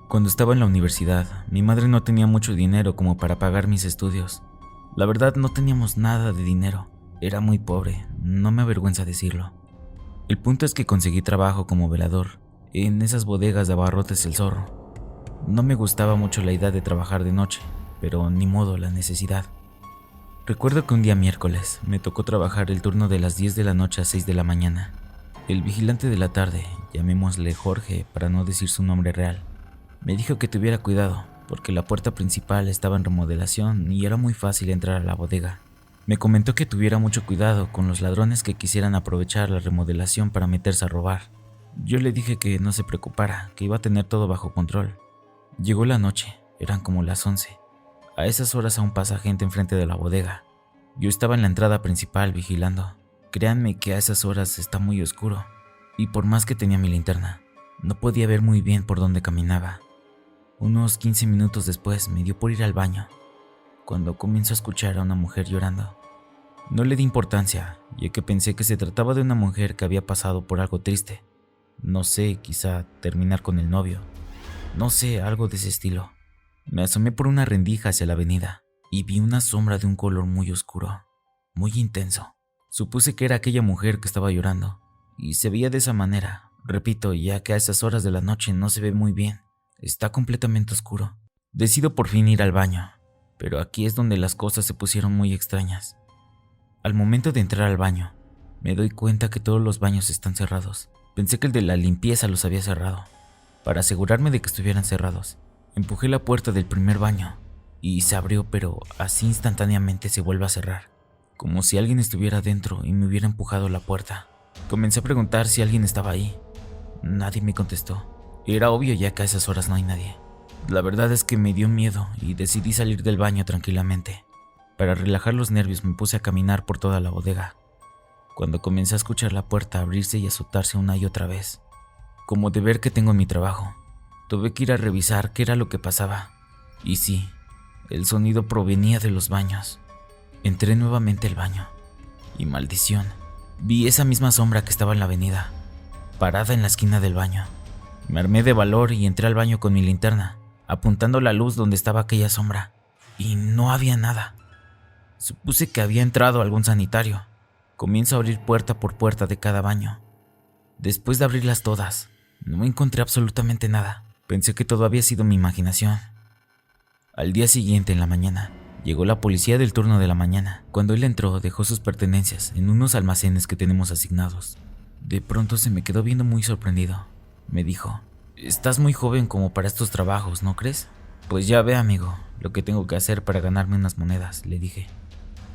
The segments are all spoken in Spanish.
Cuando estaba en la universidad, mi madre no tenía mucho dinero como para pagar mis estudios. La verdad, no teníamos nada de dinero. Era muy pobre, no me avergüenza decirlo. El punto es que conseguí trabajo como velador en esas bodegas de abarrotes El Zorro. No me gustaba mucho la idea de trabajar de noche, pero ni modo, la necesidad. Recuerdo que un día miércoles me tocó trabajar el turno de las 10 de la noche a 6 de la mañana. El vigilante de la tarde, llamémosle Jorge para no decir su nombre real, me dijo que tuviera cuidado porque la puerta principal estaba en remodelación y era muy fácil entrar a la bodega. Me comentó que tuviera mucho cuidado con los ladrones que quisieran aprovechar la remodelación para meterse a robar. Yo le dije que no se preocupara, que iba a tener todo bajo control. Llegó la noche, eran como las 11. A esas horas aún pasa gente enfrente de la bodega. Yo estaba en la entrada principal vigilando. Créanme que a esas horas está muy oscuro, y por más que tenía mi linterna, no podía ver muy bien por dónde caminaba. Unos 15 minutos después me dio por ir al baño, cuando comienzo a escuchar a una mujer llorando. No le di importancia, ya que pensé que se trataba de una mujer que había pasado por algo triste. No sé, quizá terminar con el novio. No sé, algo de ese estilo. Me asomé por una rendija hacia la avenida y vi una sombra de un color muy oscuro, muy intenso. Supuse que era aquella mujer que estaba llorando, y se veía de esa manera. Repito, ya que a esas horas de la noche no se ve muy bien, está completamente oscuro. Decido por fin ir al baño, pero aquí es donde las cosas se pusieron muy extrañas. Al momento de entrar al baño, me doy cuenta que todos los baños están cerrados. Pensé que el de la limpieza los había cerrado. Para asegurarme de que estuvieran cerrados, empujé la puerta del primer baño y se abrió, pero así instantáneamente se vuelve a cerrar, como si alguien estuviera dentro y me hubiera empujado la puerta. Comencé a preguntar si alguien estaba ahí. Nadie me contestó. Era obvio ya que a esas horas no hay nadie. La verdad es que me dio miedo y decidí salir del baño tranquilamente. Para relajar los nervios me puse a caminar por toda la bodega, cuando comencé a escuchar la puerta abrirse y azotarse una y otra vez, como de ver que tengo en mi trabajo. Tuve que ir a revisar qué era lo que pasaba. Y sí, el sonido provenía de los baños. Entré nuevamente al baño y maldición, vi esa misma sombra que estaba en la avenida, parada en la esquina del baño. Me armé de valor y entré al baño con mi linterna, apuntando la luz donde estaba aquella sombra, y no había nada. Supuse que había entrado algún sanitario. Comienzo a abrir puerta por puerta de cada baño. Después de abrirlas todas, no encontré absolutamente nada. Pensé que todo había sido mi imaginación. Al día siguiente, en la mañana, llegó la policía del turno de la mañana. Cuando él entró, dejó sus pertenencias en unos almacenes que tenemos asignados. De pronto se me quedó viendo muy sorprendido. Me dijo: «Estás muy joven como para estos trabajos, ¿no crees?» «Pues ya ve, amigo, lo que tengo que hacer para ganarme unas monedas», le dije.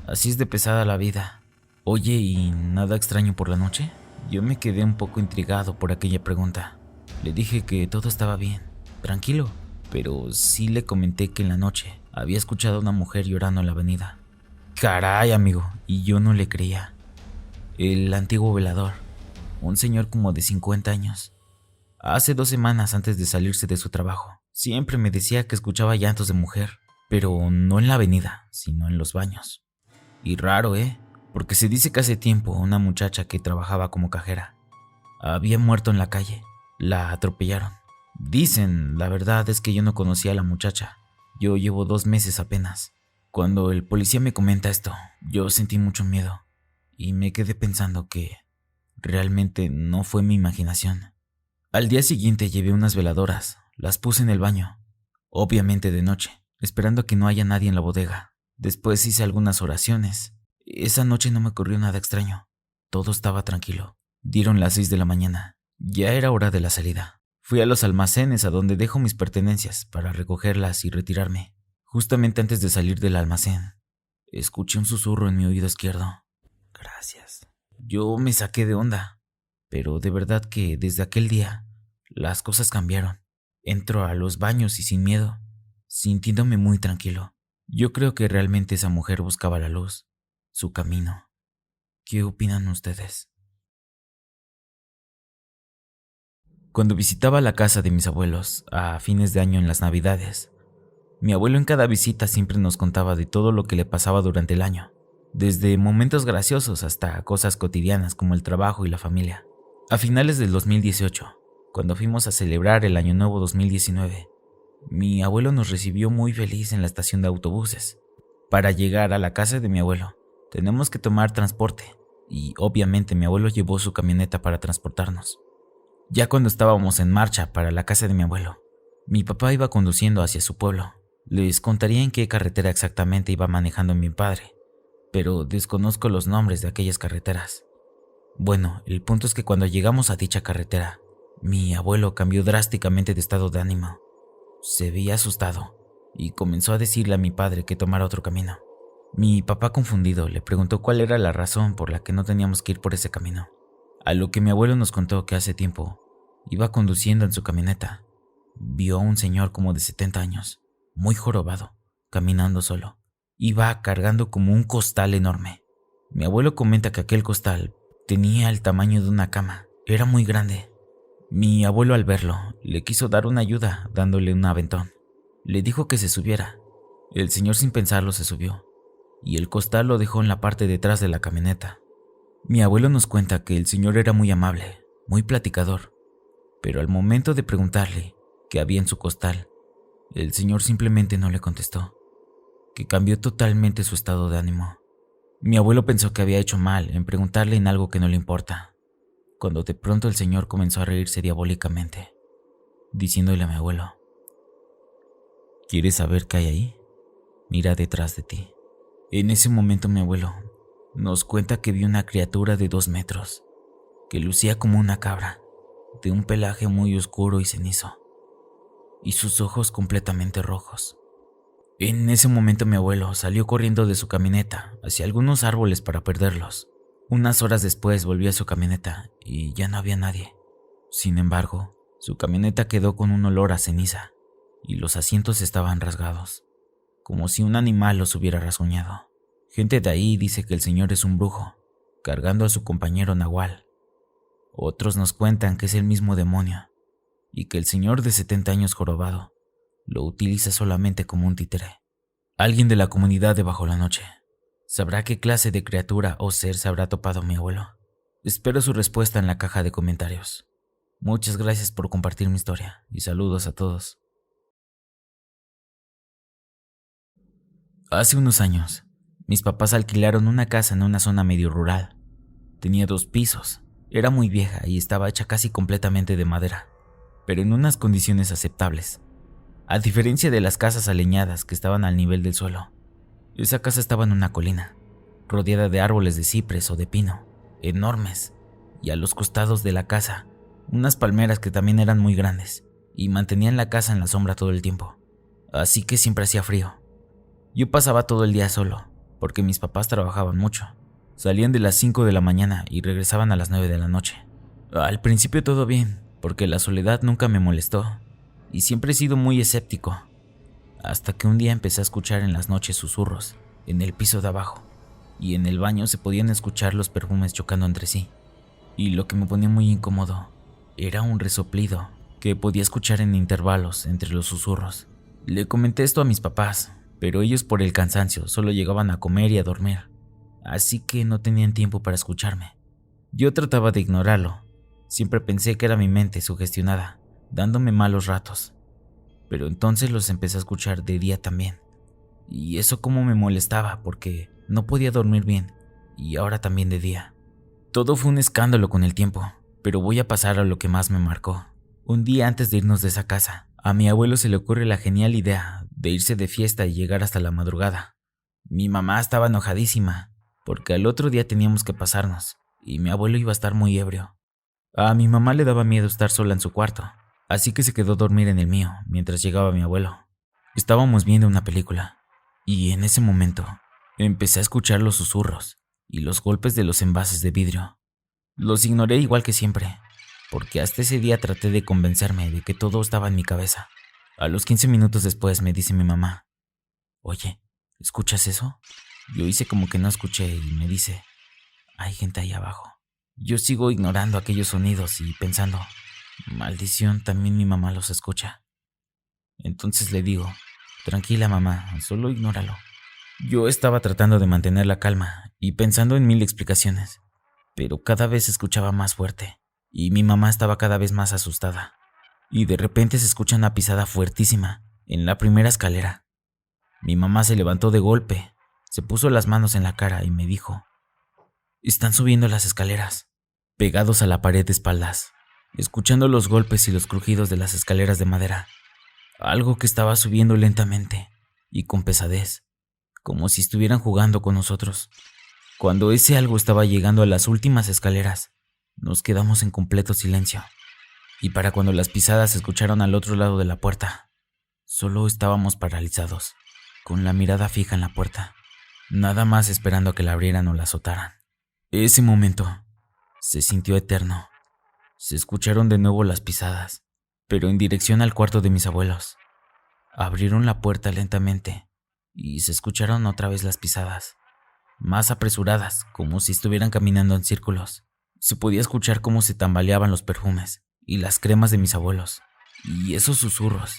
«Así es de pesada la vida». «Oye, ¿y nada extraño por la noche?» Yo me quedé un poco intrigado por aquella pregunta. Le dije que todo estaba bien, tranquilo, pero sí le comenté que en la noche había escuchado a una mujer llorando en la avenida. «Caray, amigo», y yo no le creía. El antiguo velador, un señor como de 50 años, hace 2 semanas antes de salirse de su trabajo, siempre me decía que escuchaba llantos de mujer, pero no en la avenida, sino en los baños. Y raro, porque se dice que hace tiempo una muchacha que trabajaba como cajera había muerto en la calle. La atropellaron. Dicen, la verdad es que yo no conocía a la muchacha. Yo llevo 2 meses apenas. Cuando el policía me comenta esto, yo sentí mucho miedo y me quedé pensando que realmente no fue mi imaginación. Al día siguiente llevé unas veladoras, las puse en el baño, obviamente de noche, esperando que no haya nadie en la bodega. Después hice algunas oraciones. Esa noche no me ocurrió nada extraño. Todo estaba tranquilo. Dieron las 6 de la mañana. Ya era hora de la salida. Fui a los almacenes a donde dejo mis pertenencias para recogerlas y retirarme. Justamente antes de salir del almacén, escuché un susurro en mi oído izquierdo. «Gracias». Yo me saqué de onda, pero de verdad que desde aquel día las cosas cambiaron. Entro a los baños y sin miedo, sintiéndome muy tranquilo. Yo creo que realmente esa mujer buscaba la luz, su camino. ¿Qué opinan ustedes? Cuando visitaba la casa de mis abuelos a fines de año en las Navidades, mi abuelo en cada visita siempre nos contaba de todo lo que le pasaba durante el año, desde momentos graciosos hasta cosas cotidianas como el trabajo y la familia. A finales del 2018, cuando fuimos a celebrar el Año Nuevo 2019, Mi abuelo nos recibió muy feliz en la estación de autobuses. Para llegar a la casa de mi abuelo, tenemos que tomar transporte, y obviamente mi abuelo llevó su camioneta para transportarnos. Ya cuando estábamos en marcha para la casa de mi abuelo, mi papá iba conduciendo hacia su pueblo. Les contaría en qué carretera exactamente iba manejando mi padre, pero desconozco los nombres de aquellas carreteras. Bueno, el punto es que cuando llegamos a dicha carretera, mi abuelo cambió drásticamente de estado de ánimo. Se veía asustado y comenzó a decirle a mi padre que tomara otro camino. Mi papá, confundido, le preguntó cuál era la razón por la que no teníamos que ir por ese camino. A lo que mi abuelo nos contó que hace tiempo iba conduciendo en su camioneta. Vio a un señor como de 70 años, muy jorobado, caminando solo. Iba cargando como un costal enorme. Mi abuelo comenta que aquel costal tenía el tamaño de una cama. Era muy grande. Mi abuelo, al verlo, le quiso dar una ayuda dándole un aventón. Le dijo que se subiera. El señor, sin pensarlo, se subió y el costal lo dejó en la parte de atrás de la camioneta. Mi abuelo nos cuenta que el señor era muy amable, muy platicador, pero al momento de preguntarle qué había en su costal, el señor simplemente no le contestó, que cambió totalmente su estado de ánimo. Mi abuelo pensó que había hecho mal en preguntarle en algo que no le importa, cuando de pronto el señor comenzó a reírse diabólicamente, diciéndole a mi abuelo: ¿quieres saber qué hay ahí? Mira detrás de ti. En ese momento mi abuelo nos cuenta que vio una criatura de 2 metros, que lucía como una cabra, de un pelaje muy oscuro y cenizo, y sus ojos completamente rojos. En ese momento mi abuelo salió corriendo de su camioneta hacia algunos árboles para perderlos. Unas horas después volvió a su camioneta y ya no había nadie. Sin embargo, su camioneta quedó con un olor a ceniza y los asientos estaban rasgados, como si un animal los hubiera rasguñado. Gente de ahí dice que el señor es un brujo, cargando a su compañero Nahual. Otros nos cuentan que es el mismo demonio, y que el señor de 70 años jorobado lo utiliza solamente como un títere. Alguien de la comunidad de Bajo la Noche sabrá qué clase de criatura o ser se habrá topado mi abuelo. Espero su respuesta en la caja de comentarios. Muchas gracias por compartir mi historia, y saludos a todos. Hace unos años, mis papás alquilaron una casa en una zona medio rural. Tenía 2 pisos, era muy vieja y estaba hecha casi completamente de madera, pero en unas condiciones aceptables. A diferencia de las casas aleñadas que estaban al nivel del suelo, esa casa estaba en una colina, rodeada de árboles de ciprés o de pino, enormes, y a los costados de la casa, unas palmeras que también eran muy grandes y mantenían la casa en la sombra todo el tiempo, así que siempre hacía frío. Yo pasaba todo el día solo, porque mis papás trabajaban mucho. Salían de las 5 de la mañana y regresaban a las 9 de la noche. Al principio todo bien, porque la soledad nunca me molestó, y siempre he sido muy escéptico, hasta que un día empecé a escuchar en las noches susurros, en el piso de abajo, y en el baño se podían escuchar los perfumes chocando entre sí, y lo que me ponía muy incómodo era un resoplido que podía escuchar en intervalos entre los susurros. Le comenté esto a mis papás, pero ellos, por el cansancio, solo llegaban a comer y a dormir, así que no tenían tiempo para escucharme. Yo trataba de ignorarlo, siempre pensé que era mi mente sugestionada, dándome malos ratos, pero entonces los empecé a escuchar de día también, y eso como me molestaba porque no podía dormir bien, y ahora también de día. Todo fue un escándalo con el tiempo, pero voy a pasar a lo que más me marcó. Un día antes de irnos de esa casa, a mi abuelo se le ocurre la genial idea de irse de fiesta y llegar hasta la madrugada. Mi mamá estaba enojadísima, porque al otro día teníamos que pasarnos, y mi abuelo iba a estar muy ebrio. A mi mamá le daba miedo estar sola en su cuarto, así que se quedó a dormir en el mío mientras llegaba mi abuelo. Estábamos viendo una película, y en ese momento empecé a escuchar los susurros y los golpes de los envases de vidrio. Los ignoré igual que siempre, porque hasta ese día traté de convencerme de que todo estaba en mi cabeza. A los 15 minutos después me dice mi mamá: oye, ¿escuchas eso? Yo hice como que no escuché y me dice: hay gente ahí abajo. Yo sigo ignorando aquellos sonidos y pensando: maldición, también mi mamá los escucha. Entonces le digo: tranquila mamá, solo ignóralo. Yo estaba tratando de mantener la calma y pensando en 1000 explicaciones, pero cada vez se escuchaba más fuerte y mi mamá estaba cada vez más asustada. Y de repente se escucha una pisada fuertísima en la primera escalera. Mi mamá se levantó de golpe, se puso las manos en la cara y me dijo: «Están subiendo las escaleras», pegados a la pared de espaldas, escuchando los golpes y los crujidos de las escaleras de madera. Algo que estaba subiendo lentamente y con pesadez, como si estuvieran jugando con nosotros. Cuando ese algo estaba llegando a las últimas escaleras, nos quedamos en completo silencio. Y para cuando las pisadas se escucharon al otro lado de la puerta, solo estábamos paralizados, con la mirada fija en la puerta, nada más esperando a que la abrieran o la azotaran. Ese momento se sintió eterno. Se escucharon de nuevo las pisadas, pero en dirección al cuarto de mis abuelos. Abrieron la puerta lentamente y se escucharon otra vez las pisadas, más apresuradas, como si estuvieran caminando en círculos. Se podía escuchar cómo se tambaleaban los perfumes y las cremas de mis abuelos, y esos susurros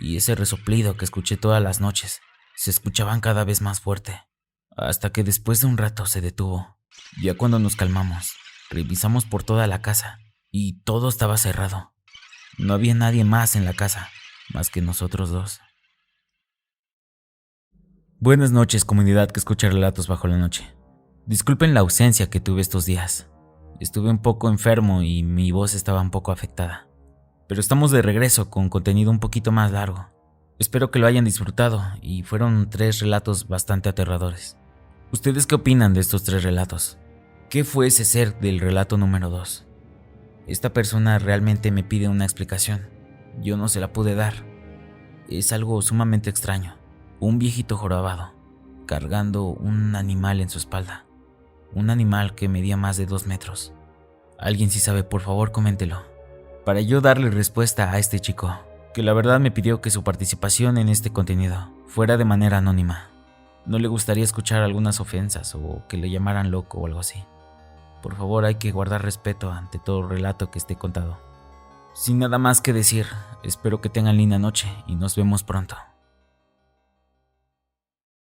y ese resoplido que escuché todas las noches se escuchaban cada vez más fuerte, hasta que después de un rato se detuvo. Ya cuando nos calmamos, revisamos por toda la casa y todo estaba cerrado. No había nadie más en la casa, más que nosotros dos. Buenas noches, comunidad que escucha Relatos Bajo la Noche. Disculpen la ausencia que tuve estos días. Estuve un poco enfermo y mi voz estaba un poco afectada. Pero estamos de regreso con contenido un poquito más largo. Espero que lo hayan disfrutado y fueron 3 relatos bastante aterradores. ¿Ustedes qué opinan de estos 3 relatos? ¿Qué fue ese ser del relato número 2? Esta persona realmente me pide una explicación. Yo no se la pude dar. Es algo sumamente extraño. Un viejito jorobado, cargando un animal en su espalda. Un animal que medía más de 2 metros. Alguien si sabe, por favor, coméntelo, para yo darle respuesta a este chico, que la verdad me pidió que su participación en este contenido fuera de manera anónima. No le gustaría escuchar algunas ofensas o que le llamaran loco o algo así. Por favor, hay que guardar respeto ante todo relato que esté contado. Sin nada más que decir, espero que tengan linda noche y nos vemos pronto.